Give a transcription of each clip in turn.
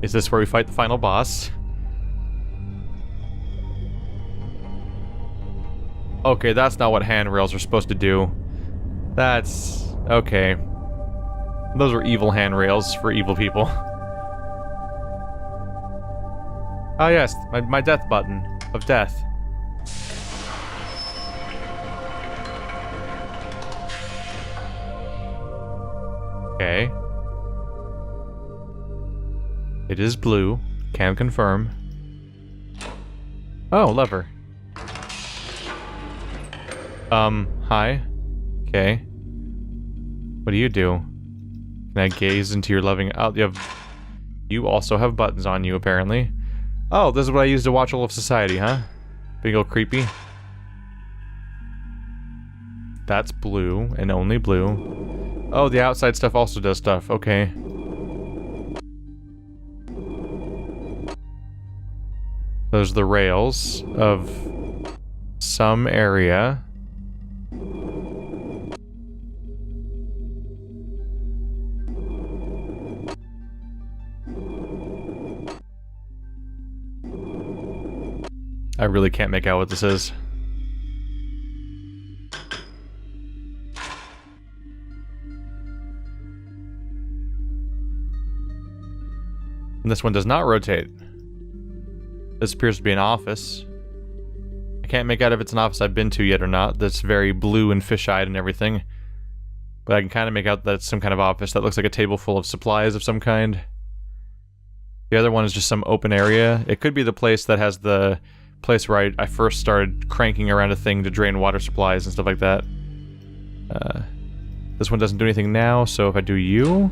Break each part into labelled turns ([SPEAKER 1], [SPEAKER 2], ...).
[SPEAKER 1] Is this where we fight the final boss? Okay, that's not what handrails are supposed to do. That's... okay. Those are evil handrails for evil people. Ah yes, my death button of death. Okay. It is blue. Can confirm. Oh, lever. Hi. Okay. What do you do? Can I gaze into your loving... oh, you also have buttons on you, apparently. Oh, this is what I use to watch all of society, huh? Being all creepy. That's blue, and only blue. Oh, the outside stuff also does stuff. Okay. Those are the rails of some area. I really can't make out what this is. And this one does not rotate. This appears to be an office. I can't make out if it's an office I've been to yet or not. That's very blue and fish-eyed and everything. But I can kind of make out that it's some kind of office that looks like a table full of supplies of some kind. The other one is just some open area. It could be the place that has the place where I first started cranking around a thing to drain water supplies and stuff like that. This one doesn't do anything now, so if I do you...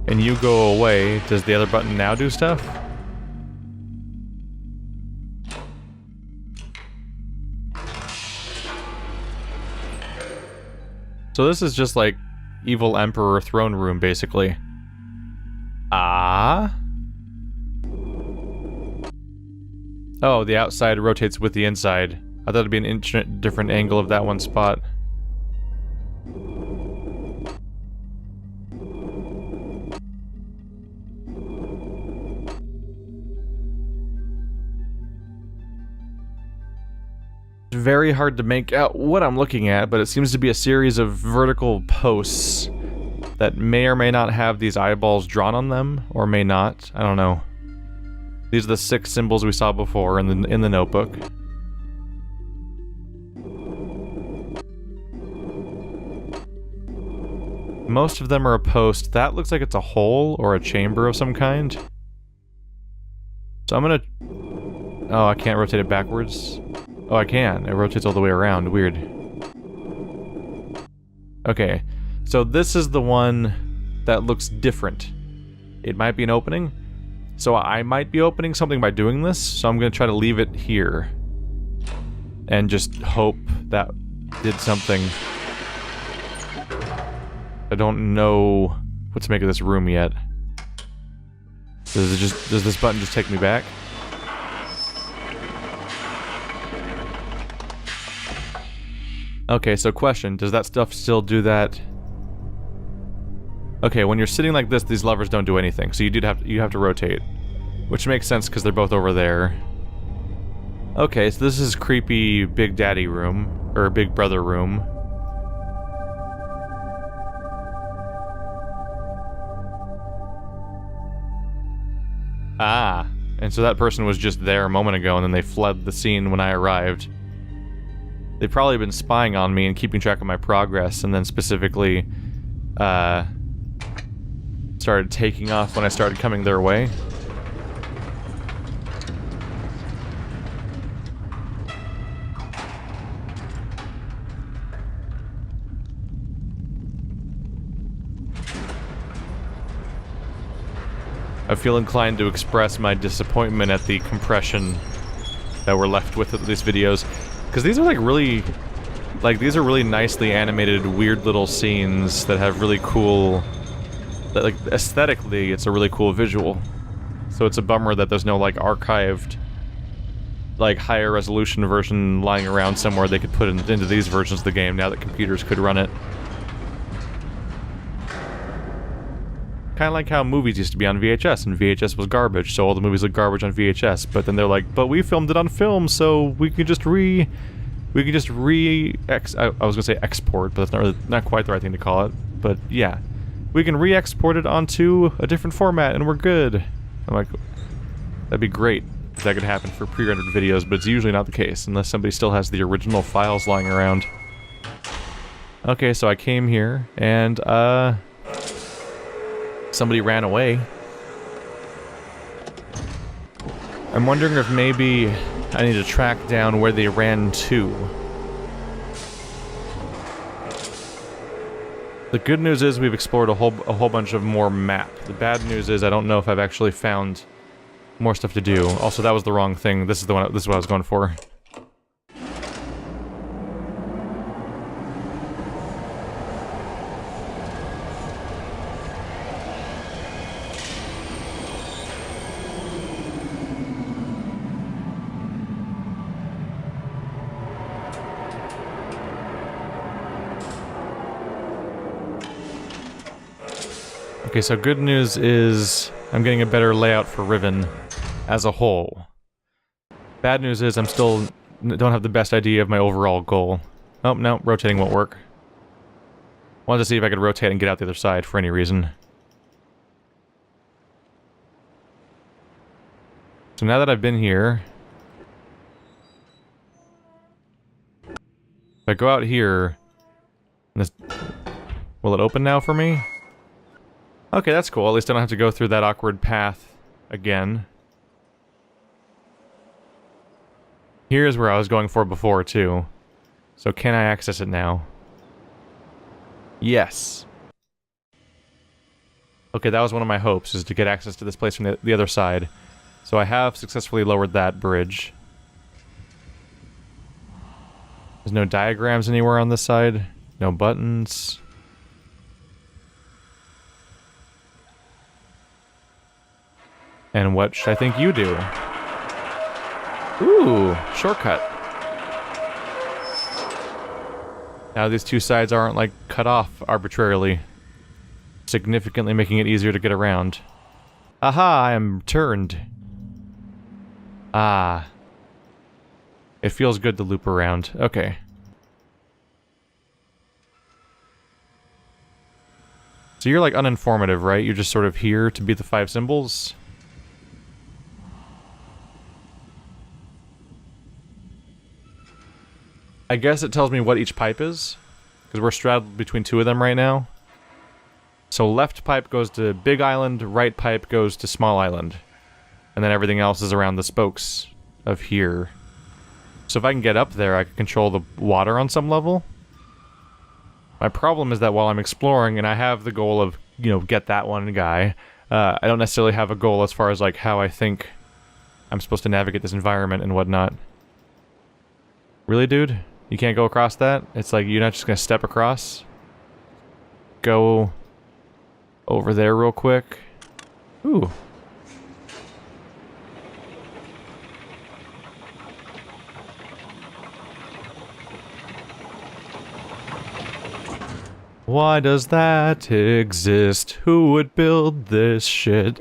[SPEAKER 1] and you go away, does the other button now do stuff? So this is just like Evil Emperor throne room, basically. Ah? Oh, the outside rotates with the inside. I thought it'd be an different angle of that one spot. Very hard to make out what I'm looking at, but it seems to be a series of vertical posts that may or may not have these eyeballs drawn on them, or may not. I don't know. These are the 6 symbols we saw before in the notebook. Most of them are a post. That looks like it's a hole or a chamber of some kind. So I'm gonna... oh, I can't rotate it backwards. Oh, I can. It rotates all the way around. Weird. Okay. So this is the one that looks different. It might be an opening. So I might be opening something by doing this. So I'm going to try to leave it here. And just hope that did something. I don't know what to make of this room yet. Does this button just take me back? Okay, so question, does that stuff still do that? Okay, when you're sitting like this, these levers don't do anything, so you have to rotate. Which makes sense because they're both over there. Okay, so this is creepy Big Daddy room, or Big Brother room. Ah, and so that person was just there a moment ago and then they fled the scene when I arrived. They've probably been spying on me and keeping track of my progress, and then specifically, started taking off when I started coming their way. I feel inclined to express my disappointment at the compression that we're left with these videos. Because these are like really, these are really nicely animated, weird little scenes that have really cool, like aesthetically, it's a really cool visual. So it's a bummer that there's no like archived, like higher resolution version lying around somewhere they could put into these versions of the game now that computers could run it. Kind of like how movies used to be on VHS, and VHS was garbage, so all the movies look garbage on VHS. But then they're like, but we filmed it on film, so we can just I was gonna say export, but that's not quite the right thing to call it. But yeah, we can re-export it onto a different format, and we're good. I'm like, that'd be great if that could happen for pre-rendered videos, but it's usually not the case, unless somebody still has the original files lying around. Okay, so I came here, and, somebody ran away. I'm wondering if maybe I need to track down where they ran to. The good news is we've explored a whole bunch of more map. The bad news is I don't know if I've actually found more stuff to do. Also, that was the wrong thing. This is what I was going for. Okay, so good news is I'm getting a better layout for Riven as a whole. Bad news is I'm still don't have the best idea of my overall goal. Oh, no, rotating won't work. Wanted to see if I could rotate and get out the other side for any reason. So now that I've been here, if I go out here, will it open now for me? Okay, that's cool. At least I don't have to go through that awkward path again. Here's where I was going for before, too. So can I access it now? Yes. Okay, that was one of my hopes, is to get access to this place from the other side. So I have successfully lowered that bridge. There's no diagrams anywhere on this side. No buttons. And what should I think you do? Ooh, shortcut. Now these two sides aren't, like, cut off arbitrarily, significantly making it easier to get around. Aha, I am turned. Ah. It feels good to loop around. Okay. So you're, like, uninformative, right? You're just sort of here to be the 5 symbols? I guess it tells me what each pipe is, because we're straddled between 2 of them right now. So left pipe goes to big island, right pipe goes to small island. And then everything else is around the spokes of here. So if I can get up there, I can control the water on some level. My problem is that while I'm exploring, and I have the goal of, you know, get that one guy, I don't necessarily have a goal as far as, like, how I think I'm supposed to navigate this environment and whatnot. Really, dude? You can't go across that? It's like, you're not just gonna step across? Go over there real quick. Ooh. Why does that exist? Who would build this shit?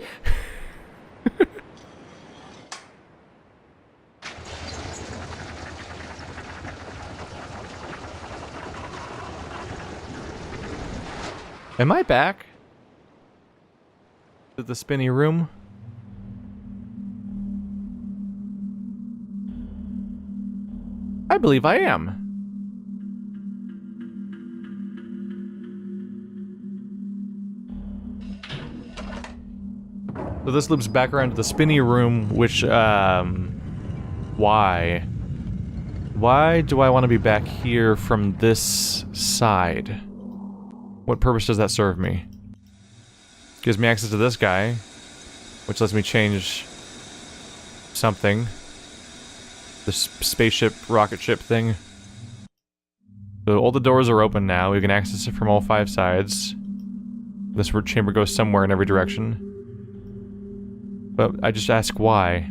[SPEAKER 1] Am I back? To the spinny room? I believe I am. So this loops back around to the spinny room, which, why? Why do I want to be back here from this side? What purpose does that serve me? Gives me access to this guy, which lets me change something. The spaceship, rocket ship thing. So all the doors are open now. We can access it from all 5 sides. This chamber goes somewhere in every direction. But I just ask why.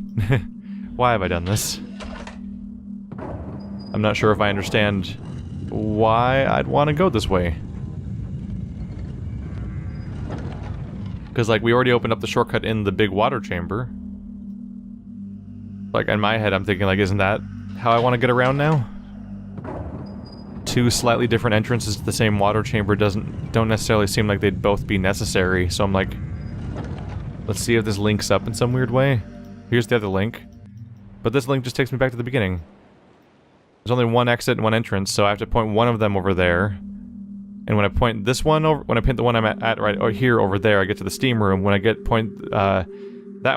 [SPEAKER 1] Why have I done this? I'm not sure if I understand why I'd want to go this way. Because, like, we already opened up the shortcut in the big water chamber. Like, in my head, I'm thinking, like, isn't that how I want to get around now? Two slightly different entrances to the same water chamber don't necessarily seem like they'd both be necessary, so I'm like, let's see if this links up in some weird way. Here's the other link. But this link just takes me back to the beginning. There's only one exit and one entrance, so I have to point one of them over there. And when I point this one over, when I point the one I'm at right here over there, I get to the steam room. When I point that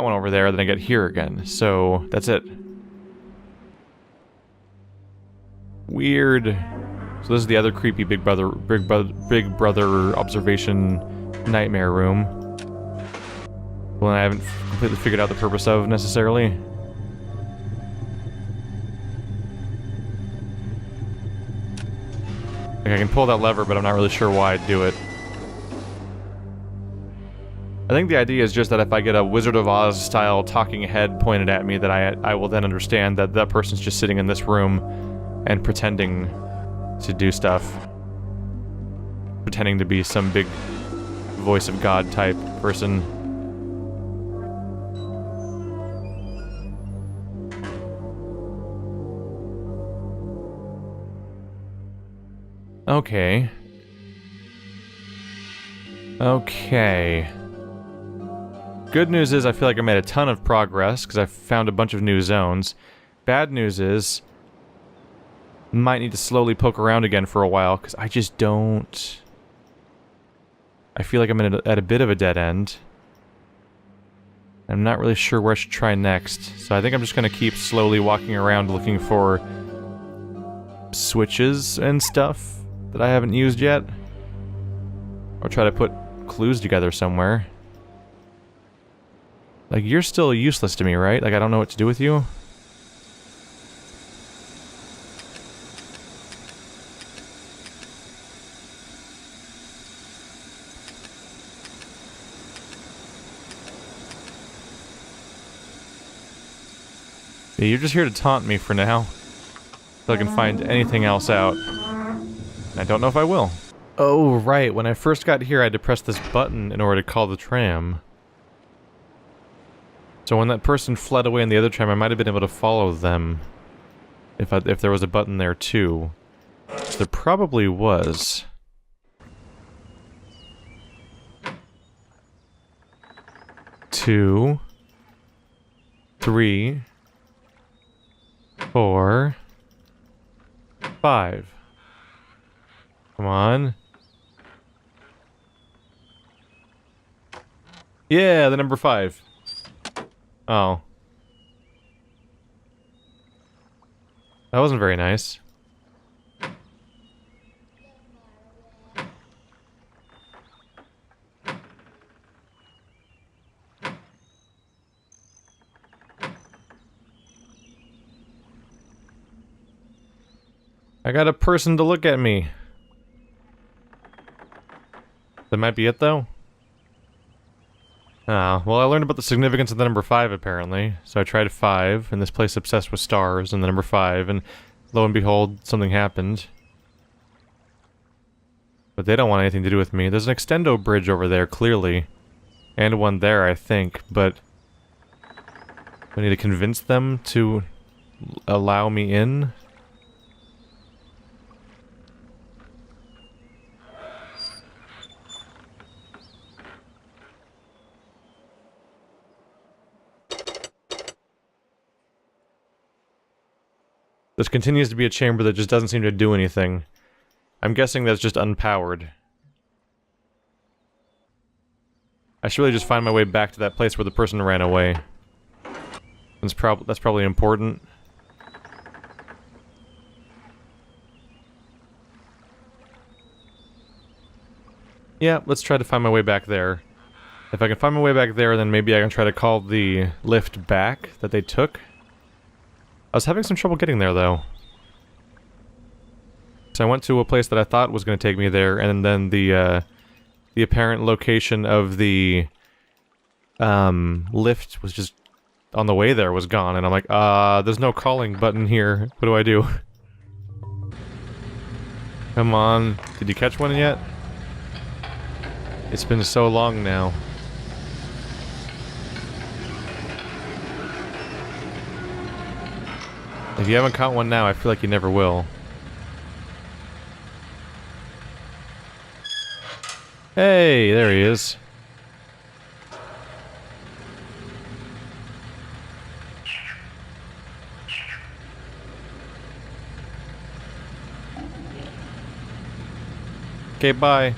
[SPEAKER 1] one over there, then I get here again. So that's it. Weird. So this is the other creepy Big Brother observation nightmare room. One I haven't completely figured out the purpose of necessarily. Like I can pull that lever, but I'm not really sure why I'd do it. I think the idea is just that if I get a Wizard of Oz style talking head pointed at me, that I will then understand that that person's just sitting in this room and pretending to do stuff. Pretending to be some big voice of God type person. Okay. Okay. Good news is I feel like I made a ton of progress because I found a bunch of new zones. Bad news is might need to slowly poke around again for a while because I just don't... I feel like I'm at a bit of a dead end. I'm not really sure where I should try next, so I think I'm just going to keep slowly walking around looking for switches and stuff that I haven't used yet. Or try to put clues together somewhere. Like, you're still useless to me, right? Like, I don't know what to do with you? Yeah, you're just here to taunt me for now. Until I can find anything else out. I don't know if I will. Oh, right. When I first got here, I had to press this button in order to call the tram. So when that person fled away in the other tram, I might have been able to follow them. If there was a button there, too. So there probably was. Two. 3. 4. 5. Come on. Yeah, the number 5. Oh. That wasn't very nice. I got a person to look at me. That might be it, though? Ah, well, I learned about the significance of the number 5, apparently. So I tried 5, and this place obsessed with stars, and the number 5, and lo and behold, something happened. But they don't want anything to do with me. There's an extendo bridge over there, clearly. And one there, I think, but... I need to convince them to allow me in? This continues to be a chamber that just doesn't seem to do anything. I'm guessing that's just unpowered. I should really just find my way back to that place where the person ran away. That's probably important. Yeah, let's try to find my way back there. If I can find my way back there, then maybe I can try to call the lift back that they took. I was having some trouble getting there, though. So I went to a place that I thought was going to take me there, and then the apparent location of the lift was just on the way there was gone, and I'm like, there's no calling button here. What do I do? Come on. Did you catch one yet? It's been so long now. If you haven't caught one now, I feel like you never will. Hey, there he is. Okay, bye.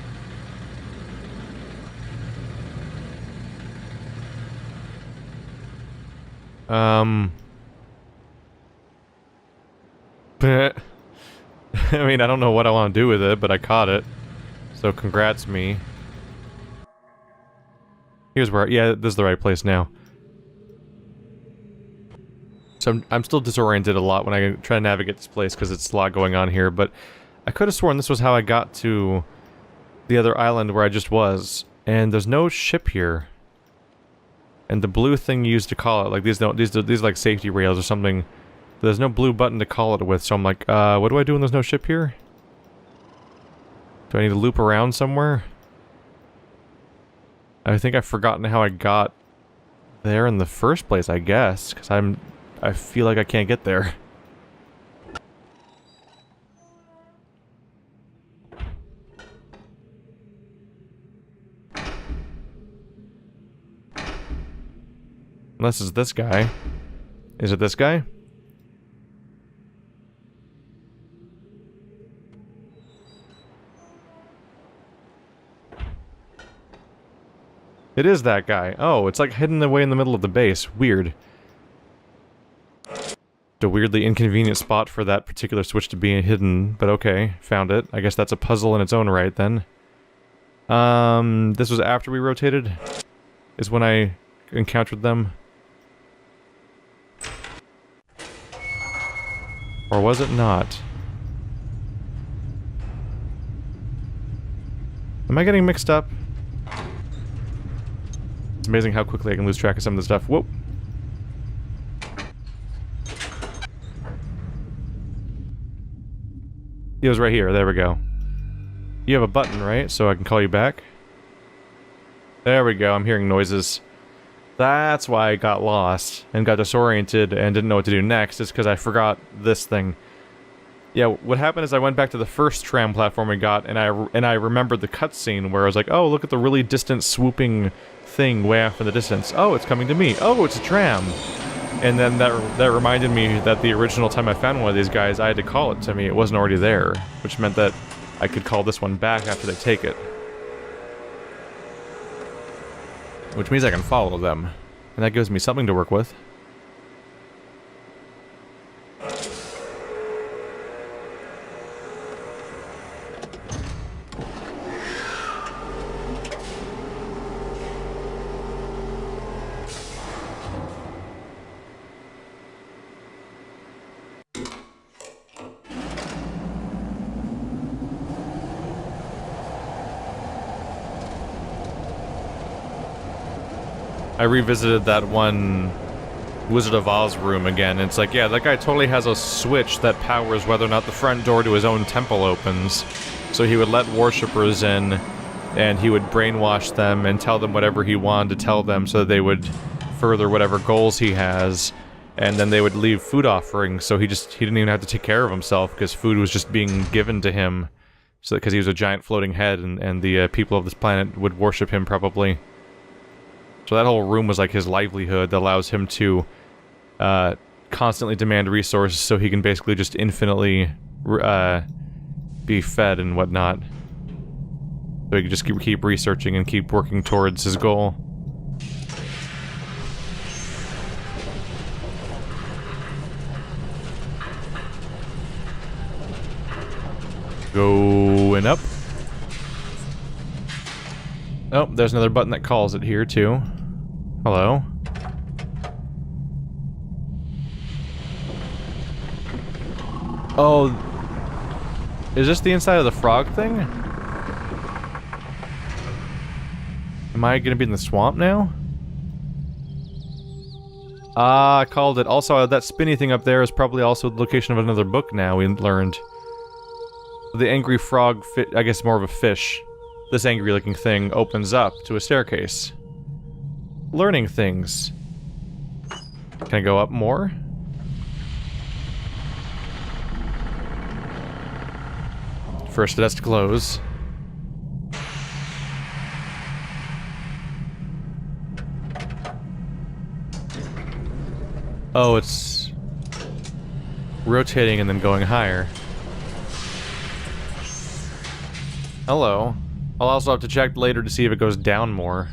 [SPEAKER 1] I mean, I don't know what I want to do with it, but I caught it. So congrats me. Here's where, yeah, this is the right place now. So I'm still disoriented a lot when I try to navigate this place because it's a lot going on here, but I could have sworn this was how I got to the other island where I just was, and there's no ship here. And the blue thing you used to call it, like these like safety rails or something. There's no blue button to call it with, so I'm like, what do I do when there's no ship here? Do I need to loop around somewhere? I think I've forgotten how I got there in the first place, I guess, because I feel like I can't get there. Unless it's this guy. Is it this guy? It is that guy. Oh, it's like hidden away in the middle of the base. Weird. A weirdly inconvenient spot for that particular switch to be hidden, but okay, found it. I guess that's a puzzle in its own right, then. This was after we rotated? Is when I encountered them? Or was it not? Am I getting mixed up? It's amazing how quickly I can lose track of some of the stuff. Whoop! It was right here. There we go. You have a button, right? So I can call you back? There we go. I'm hearing noises. That's why I got lost and got disoriented and didn't know what to do next. It's because I forgot this thing. Yeah, what happened is I went back to the first tram platform we got, and I remembered the cutscene where I was like, oh, look at the really distant swooping thing way off in the distance. Oh, it's coming to me. Oh, it's a tram. And then that reminded me that the original time I found one of these guys, I had to call it to me. It wasn't already there, which meant that I could call this one back after they take it. Which means I can follow them. And that gives me something to work with. I revisited that one Wizard of Oz room again, and it's like, yeah, that guy totally has a switch that powers whether or not the front door to his own temple opens. So he would let worshippers in, and he would brainwash them and tell them whatever he wanted to tell them so that they would further whatever goals he has, and then they would leave food offerings, so he didn't even have to take care of himself, because food was just being given to him, so because he was a giant floating head, and the people of this planet would worship him, probably. So that whole room was like his livelihood that allows him to constantly demand resources so he can basically just infinitely be fed and whatnot. So he can just keep researching and keep working towards his goal. Going up. Oh, there's another button that calls it here, too. Hello. Oh. Is this the inside of the frog thing? Am I gonna be in the swamp now? Ah, I called it. Also, that spinny thing up there is probably also the location of another book now, we learned. The angry frog, I guess more of a fish. This angry-looking thing opens up to a staircase. Learning things. Can I go up more? First it has to close. Oh, it's rotating and then going higher. Hello. I'll also have to check later to see if it goes down more.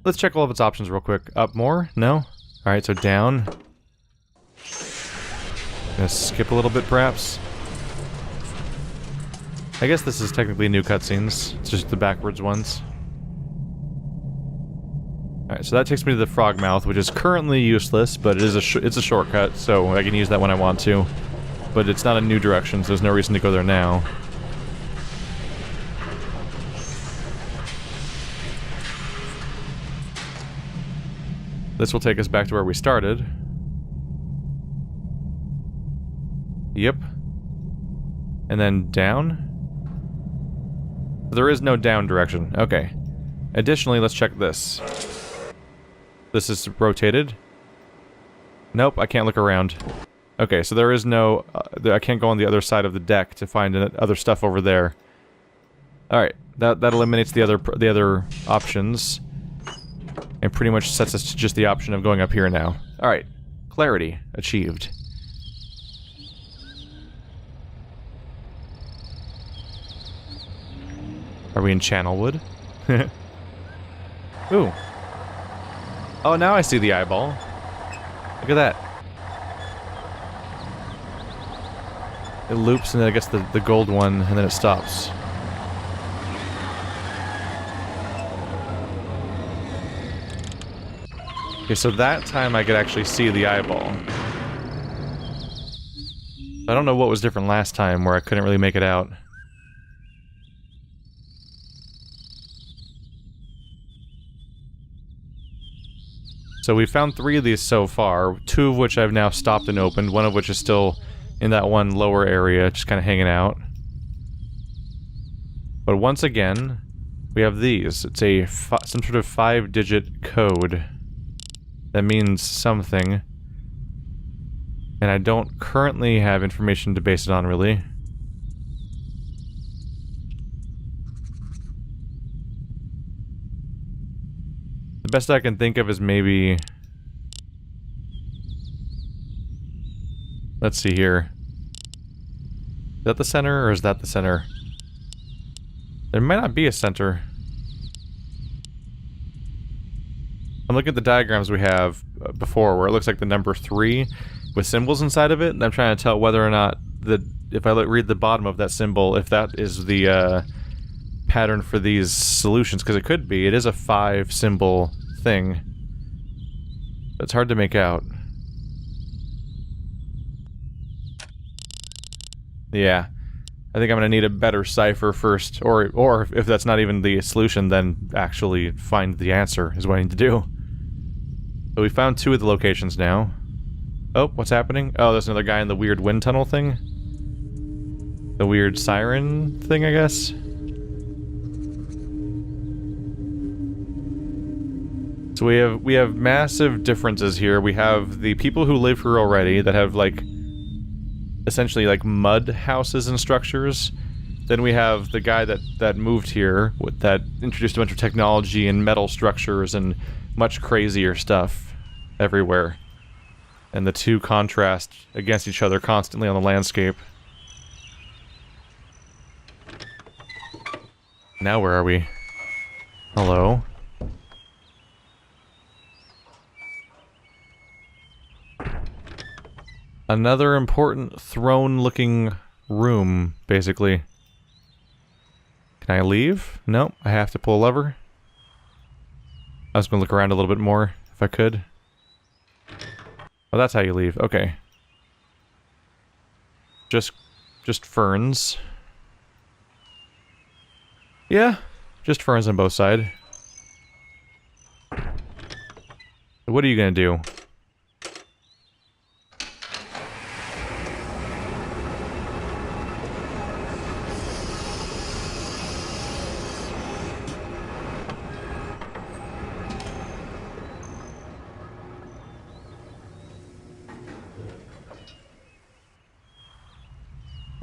[SPEAKER 1] Let's check all of its options real quick. Up more? No? Alright, so down. Gonna skip a little bit, perhaps. I guess this is technically new cutscenes. It's just the backwards ones. Alright, so that takes me to the frog mouth, which is currently useless, but it is it's a shortcut, so I can use that when I want to. But it's not a new direction, so there's no reason to go there now. This will take us back to where we started. Yep. And then down? There is no down direction. Okay. Additionally, let's check this. This is rotated. Nope, I can't look around. Okay, so there is no... I can't go on the other side of the deck to find other stuff over there. Alright, that eliminates the other options. And pretty much sets us to just the option of going up here now. Alright, clarity achieved. Are we in Channelwood? Ooh. Oh, now I see the eyeball. Look at that. It loops and then it gets the gold one and then it stops. Okay, so that time I could actually see the eyeball. I don't know what was different last time where I couldn't really make it out. So we found 3 of these so far, 2 of which I've now stopped and opened, one of which is still in that one lower area, just kind of hanging out. But once again, we have these. It's a some sort of 5-digit code that means something. And I don't currently have information to base it on, really. The best I can think of is maybe... Let's see here. Is that the center, or is that the center? There might not be a center. I'm looking at the diagrams we have before, where it looks like the number 3 with symbols inside of it, and I'm trying to tell whether or not if I read the bottom of that symbol, if that is the pattern for these solutions, because it could be. It is a 5-symbol thing. It's hard to make out. Yeah. I think I'm gonna need a better cipher first, or if that's not even the solution, then actually find the answer is what I need to do. So we found 2 of the locations now. Oh, what's happening? Oh, there's another guy in the weird wind tunnel thing. The weird siren thing, I guess. So we have massive differences here. We have the people who live here already that have like essentially like mud houses and structures. Then we have the guy that moved here that introduced a bunch of technology and metal structures and much crazier stuff everywhere. And the 2 contrast against each other constantly on the landscape. Now where are we? Hello? Another important throne-looking room, basically. Can I leave? Nope, I have to pull a lever. I was gonna look around a little bit more, if I could. Oh, that's how you leave. Okay. Just ferns. Yeah, just ferns on both sides. What are you gonna do?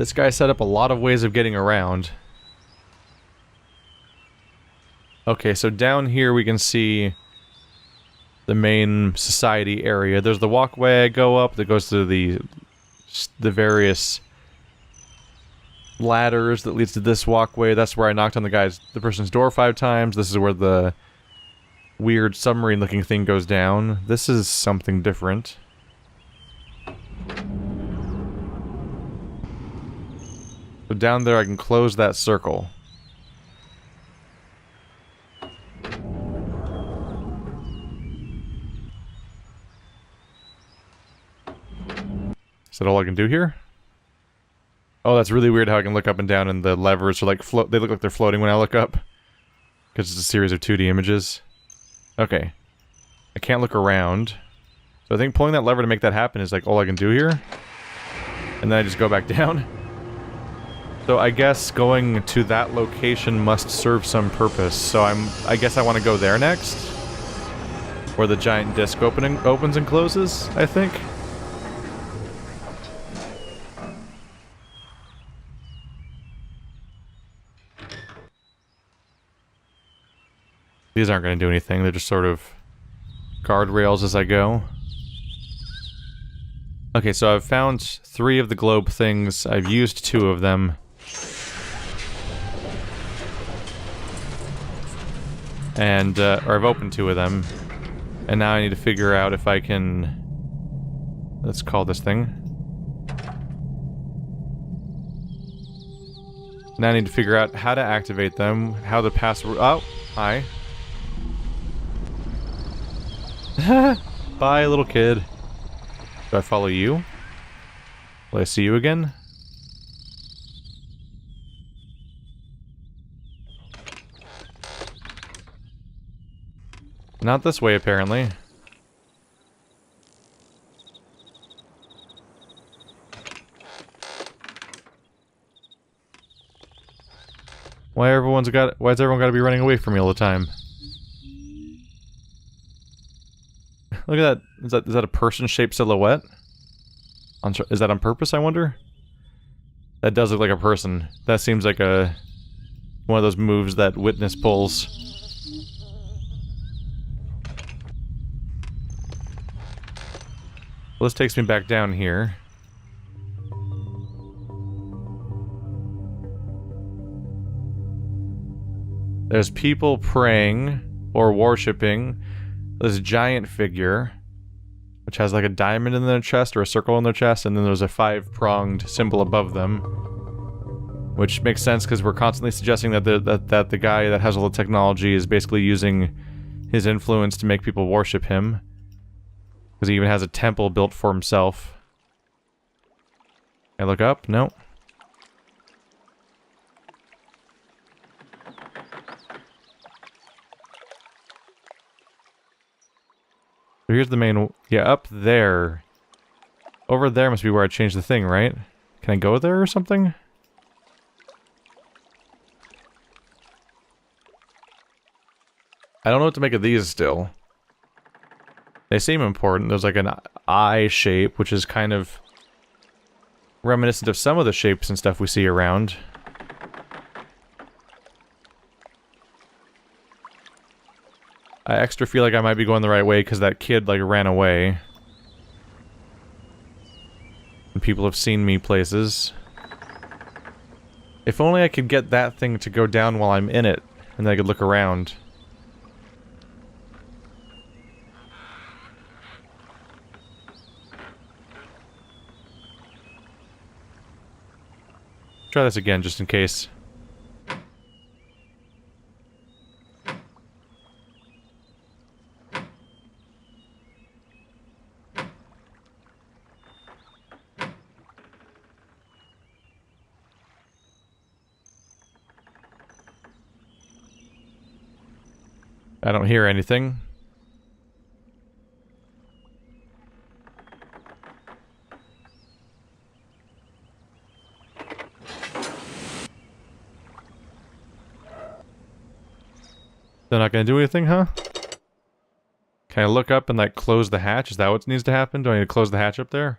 [SPEAKER 1] This guy set up a lot of ways of getting around. Okay, so down here we can see the main society area. There's the walkway I go up that goes to the various ladders that leads to this walkway. That's where I knocked on the person's door 5 times. This is where the weird submarine looking thing goes down. This is something different. So down there I can close that circle. Is that all I can do here? Oh, that's really weird how I can look up and down and the levers are like they look like they're floating when I look up. Because it's a series of 2D images. Okay. I can't look around. So I think pulling that lever to make that happen is like all I can do here. And then I just go back down. So I guess going to that location must serve some purpose. So I guess I want to go there next. Where the giant disc opens and closes, I think. These aren't going to do anything, they're just sort of guardrails as I go. Okay, so I've found 3 of the globe things, I've used 2 of them. And, or I've opened 2 of them. And now I need to figure out if I can... Let's call this thing. Now I need to figure out how to activate them, how the password... Oh, hi. Bye, little kid. Do I follow you? Will I see you again? Not this way, apparently. Why has everyone got to be running away from me all the time? Look at that. Is that a person-shaped silhouette? Is that on purpose, I wonder? That does look like a person. That seems like one of those moves that Witness pulls. Well, this takes me back down here. There's people praying or worshipping this giant figure, which has like a diamond in their chest or a circle in their chest, and then there's a 5-pronged symbol above them, which makes sense because we're constantly suggesting that the guy that has all the technology is basically using his influence to make people worship him, because he even has a temple built for himself. Can I look up? No. So here's the main... Yeah, up there. Over there must be where I changed the thing, right? Can I go there or something? I don't know what to make of these still. They seem important. There's like an eye shape, which is kind of reminiscent of some of the shapes and stuff we see around. I extra feel like I might be going the right way because that kid, like, ran away. And people have seen me places. If only I could get that thing to go down while I'm in it, and then I could look around. Try this again, just in case. I don't hear anything. They're not gonna do anything, huh? Can I look up and, like, close the hatch? Is that what needs to happen? Do I need to close the hatch up there?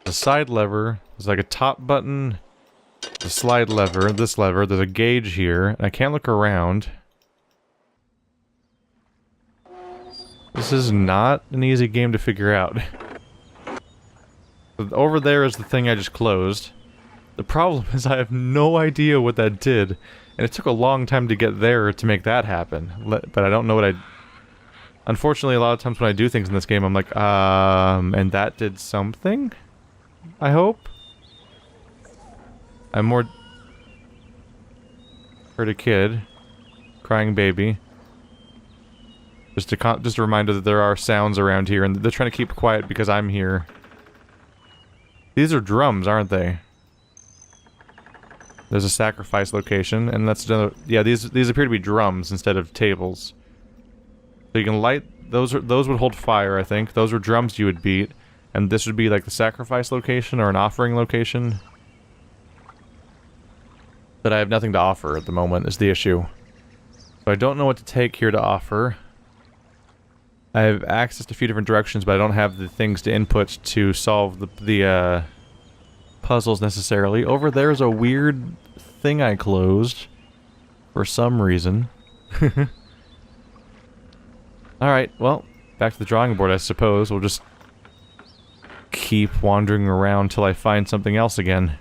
[SPEAKER 1] The side lever. There's like a top button. The slide lever. This lever. There's a gauge here. And I can't look around. This is not an easy game to figure out. Over there is the thing I just closed. The problem is I have no idea what that did. And it took a long time to get there to make that happen. But I don't know what I... Unfortunately, a lot of times when I do things in this game, I'm like, and that did something? I hope? I'm more... Heard a kid. Crying baby. Just a reminder that there are sounds around here, and they're trying to keep quiet because I'm here. These are drums, aren't they? There's a sacrifice location, and that's another... Yeah, these appear to be drums instead of tables. So you can light... Those would hold fire, I think. Those are drums you would beat. And this would be like the sacrifice location or an offering location. But I have nothing to offer at the moment, is the issue. So I don't know what to take here to offer. I have access to a few different directions, but I don't have the things to input to solve the puzzles necessarily. Over there's a weird thing I closed. For some reason. Alright, well, back to the drawing board, I suppose. We'll just keep wandering around till I find something else again.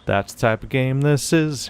[SPEAKER 1] That's the type of game this is.